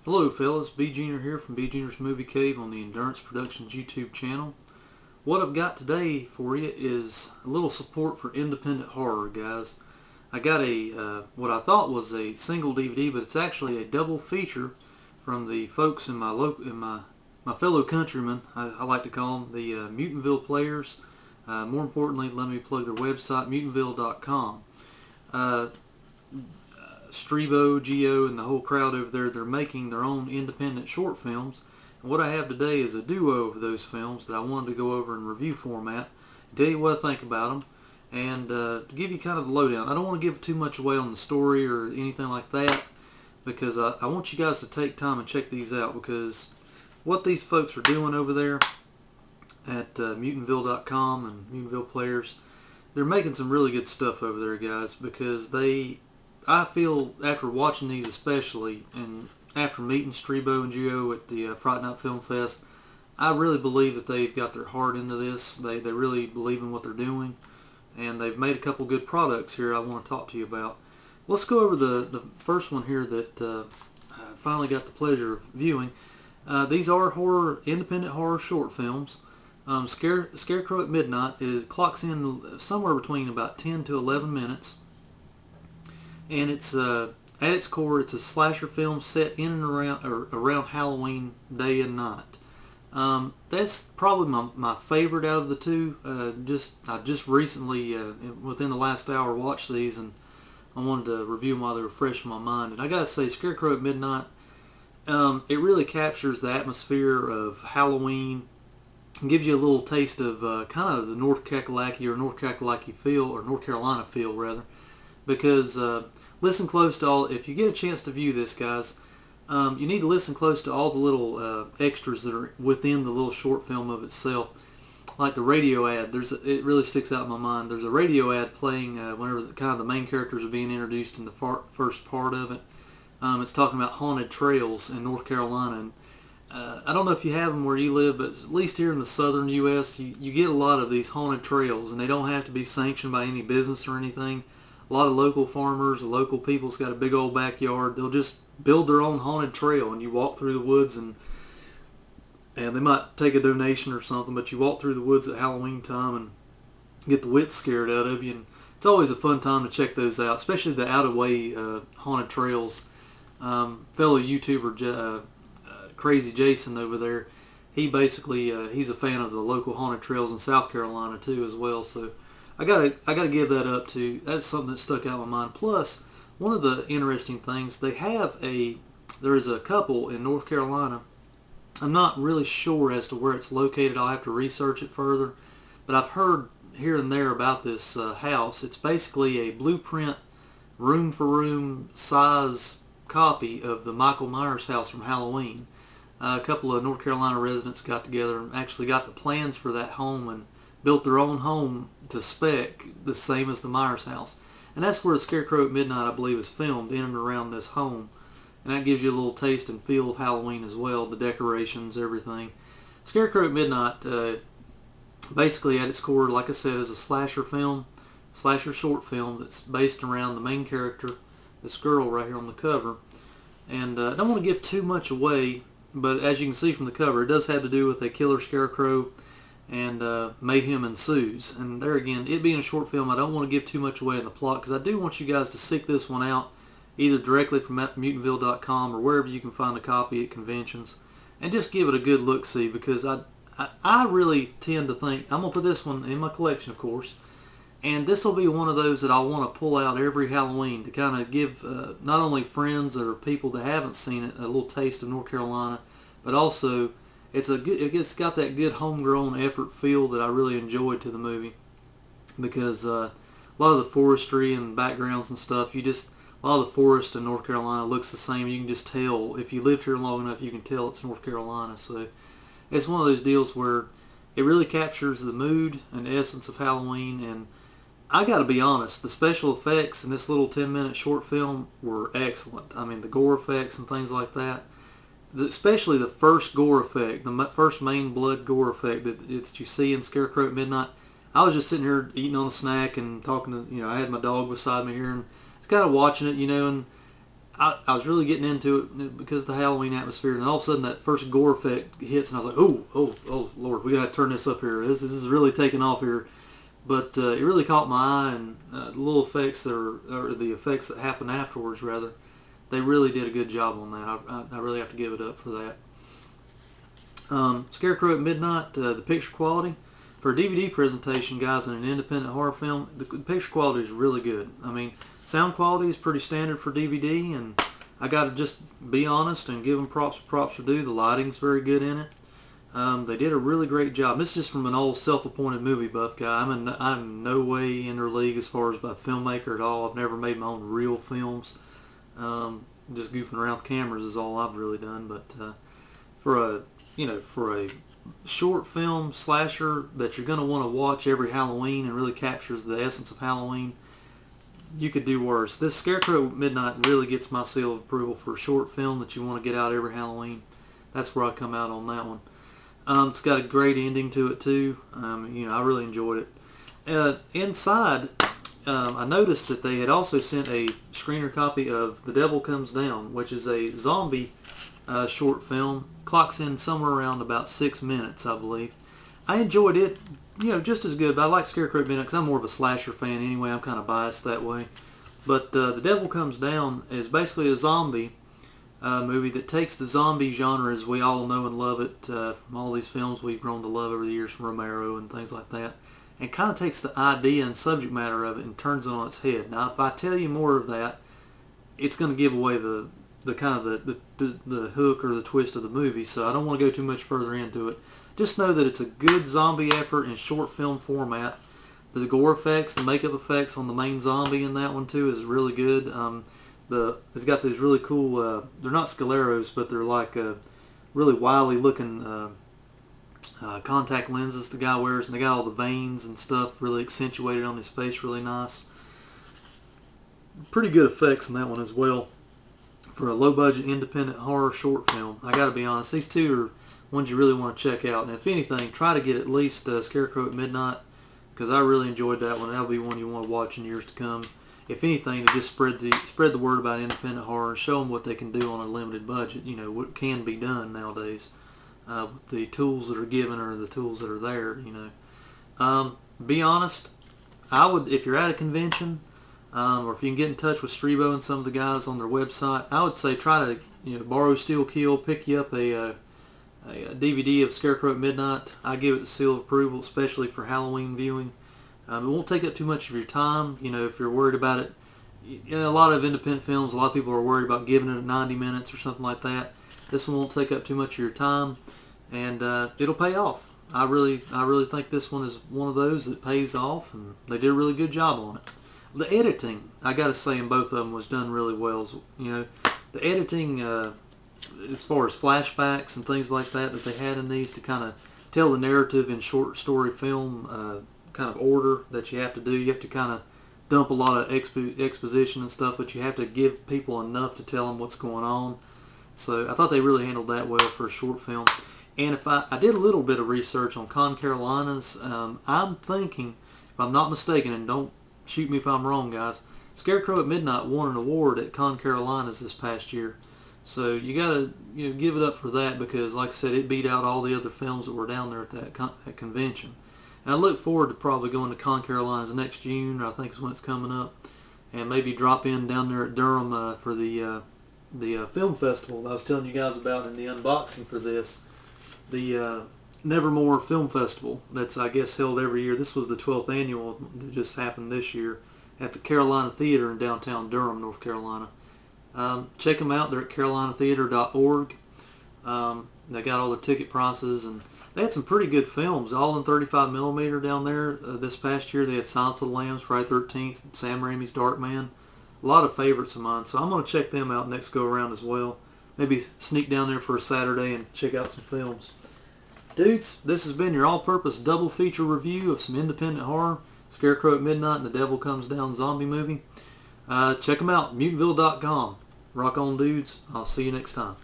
Hello fellas, B Junior here from B Junior's Movie Cave on the Endurance Productions YouTube channel. What I've got today for you is a little support for independent horror, guys. I got a what I thought was a single DVD, but it's actually a double feature from the folks in my fellow countrymen. I like to call them the Mutantville players. More importantly, let me plug their website, mutantville.com. Strebo, Geo, and the whole crowd over there, they're making their own independent short films. And what I have today is a duo of those films that I wanted to go over in review format, tell you what I think about them, and to give you kind of a lowdown. I don't want to give too much away on the story or anything like that, because I want you guys to take time and check these out, because what these folks are doing over there at mutantville.com and Mutantville Players, they're making some really good stuff over there, guys, because I feel, after watching these especially, and after meeting Strebo and Geo at the Friday Night Film Fest, I really believe that they've got their heart into this. They really believe in what they're doing, and they've made a couple good products here I want to talk to you about. Let's go over the first one here that I finally got the pleasure of viewing. These are independent horror short films. Scarecrow at Midnight clocks in somewhere between about 10 to 11 minutes. And it's at its core, it's a slasher film set in and around Halloween day and night. That's probably my favorite out of the two. I just recently, within the last hour, watched these, and I wanted to review them while they were fresh in my mind. And I gotta say, Scarecrow at Midnight, it really captures the atmosphere of Halloween and gives you a little taste of kind of the North Kakalaki feel, or North Carolina feel rather. Because listen close to all, if you get a chance to view this, guys, you need to listen close to all the little extras that are within the little short film of itself. Like the radio ad, it really sticks out in my mind. There's a radio ad playing whenever the main characters are being introduced in the first part of it. It's talking about haunted trails in North Carolina. And I don't know if you have them where you live, but at least here in the southern U.S., you get a lot of these haunted trails, and they don't have to be sanctioned by any business or anything. A lot of local farmers, the local people's got a big old backyard. They'll just build their own haunted trail, and you walk through the woods, and they might take a donation or something, but you walk through the woods at Halloween time and get the wits scared out of you. And it's always a fun time to check those out, especially the out-of-way haunted trails. Fellow YouTuber Crazy Jason over there, he basically he's a fan of the local haunted trails in South Carolina too as well. So I gotta give that up too. That's something that stuck out in my mind. Plus, one of the interesting things, there is a couple in North Carolina. I'm not really sure as to where it's located. I'll have to research it further. But I've heard here and there about this house. It's basically a blueprint, room for room size copy of the Michael Myers house from Halloween. A couple of North Carolina residents got together and actually got the plans for that home and built their own home to spec, the same as the Myers house. And that's where Scarecrow at Midnight, I believe, is filmed, in and around this home. And that gives you a little taste and feel of Halloween as well, the decorations, everything. Scarecrow at Midnight, basically at its core, like I said, is a slasher short film that's based around the main character, this girl right here on the cover. And I don't want to give too much away, but as you can see from the cover, it does have to do with a killer scarecrow, and mayhem ensues. And there again, it being a short film, I don't want to give too much away in the plot, because I do want you guys to seek this one out either directly from mutantville.com or wherever you can find a copy at conventions, and just give it a good look-see, because I really tend to think, I'm going to put this one in my collection, of course, and this will be one of those that I want to pull out every Halloween to kind of give not only friends or people that haven't seen it a little taste of North Carolina, but also it's got that good homegrown effort feel that I really enjoyed to the movie, because a lot of the forestry and backgrounds and stuff, a lot of the forest in North Carolina looks the same. You can just tell, if you lived here long enough, you can tell it's North Carolina. So it's one of those deals where it really captures the mood and essence of Halloween. And I got to be honest, the special effects in this little 10-minute short film were excellent. I mean, the gore effects and things like that. Especially the first gore effect, the first main blood gore effect that you see in Scarecrow at Midnight. I was just sitting here eating on a snack and talking to, I had my dog beside me here, and it's kind of watching it, and I was really getting into it because of the Halloween atmosphere, and all of a sudden that first gore effect hits, and I was like, oh, Lord, we gotta turn this up here. This is really taking off here. But it really caught my eye, and the little effects that or the effects that happened afterwards, rather, they really did a good job on that. I really have to give it up for that. Scarecrow at Midnight, the picture quality. For a DVD presentation, guys, in an independent horror film, the picture quality is really good. I mean, sound quality is pretty standard for DVD, and I got to just be honest and give them props are due. The lighting's very good in it. They did a really great job. This is just from an old self-appointed movie buff guy. I'm no way in their league as far as by filmmaker at all. I've never made my own real films. Just goofing around with cameras is all I've really done. But for a short film slasher that you're going to want to watch every Halloween and really captures the essence of Halloween, you could do worse. This Scarecrow at Midnight really gets my seal of approval for a short film that you want to get out every Halloween. That's where I come out on that one. It's got a great ending to it too. I really enjoyed it. Inside, I noticed that they had also sent a screener copy of The Devil Comes Down, which is a zombie short film. Clocks in somewhere around about 6 minutes, I believe. I enjoyed it, just as good, but I like Scarecrow at Midnight because I'm more of a slasher fan anyway. I'm kind of biased that way. But The Devil Comes Down is basically a zombie movie that takes the zombie genre as we all know and love it from all these films we've grown to love over the years from Romero and things like that, and kind of takes the idea and subject matter of it and turns it on its head. Now, if I tell you more of that, it's going to give away the kind of the hook or the twist of the movie, so I don't want to go too much further into it. Just know that it's a good zombie effort in short film format. The gore effects, the makeup effects on the main zombie in that one too is really good. It's got these really cool, they're not scleros, but they're like really wily looking contact lenses the guy wears, and they got all the veins and stuff really accentuated on his face, really nice. Pretty good effects in that one as well for a low budget independent horror short film. I gotta be honest, these two are ones you really want to check out, and if anything, try to get at least Scarecrow at Midnight, because I really enjoyed that one. That'll be one you want to watch in years to come. If anything, to just spread the word about independent horror and show them what they can do on a limited budget. What can be done nowadays with the tools that are given or the tools that are there. Be honest. I would, if you're at a convention or if you can get in touch with Strebo and some of the guys on their website, I would say try to borrow Steel Kill, pick you up a DVD of Scarecrow at Midnight. I give it the seal of approval, especially for Halloween viewing. It won't take up too much of your time, if you're worried about it. A lot of independent films, a lot of people are worried about giving it 90 minutes or something like that. This one won't take up too much of your time, and it'll pay off. I really think this one is one of those that pays off, and they did a really good job on it. The editing, I got to say, in both of them was done really well. The editing, as far as flashbacks and things like that they had in these to kind of tell the narrative in short story film kind of order that you have to do. You have to kind of dump a lot of exposition and stuff, but you have to give people enough to tell them what's going on. So I thought they really handled that well for a short film. And if I did a little bit of research on Con Carolinas, I'm thinking, if I'm not mistaken, and don't shoot me if I'm wrong, guys, Scarecrow at Midnight won an award at Con Carolinas this past year. So you gotta give it up for that, because like I said, it beat out all the other films that were down there at that convention. And I look forward to probably going to Con Carolinas next June, I think is when it's coming up, and maybe drop in down there at Durham for the film festival that I was telling you guys about in the unboxing for this. The Nevermore Film Festival that's, I guess, held every year. This was the 12th annual that just happened this year at the Carolina Theater in downtown Durham, North Carolina. Check them out. They're at carolinatheater.org. They got all their ticket prices, and they had some pretty good films, all in 35mm down there. This past year they had Silence of the Lambs, Friday the 13th, Sam Raimi's Darkman. A lot of favorites of mine, so I'm going to check them out next go around as well. Maybe sneak down there for a Saturday and check out some films. Dudes, this has been your all-purpose double feature review of some independent horror, Scarecrow at Midnight and The Devil Comes Down zombie movie. Check them out, mutantville.com. Rock on, dudes. I'll see you next time.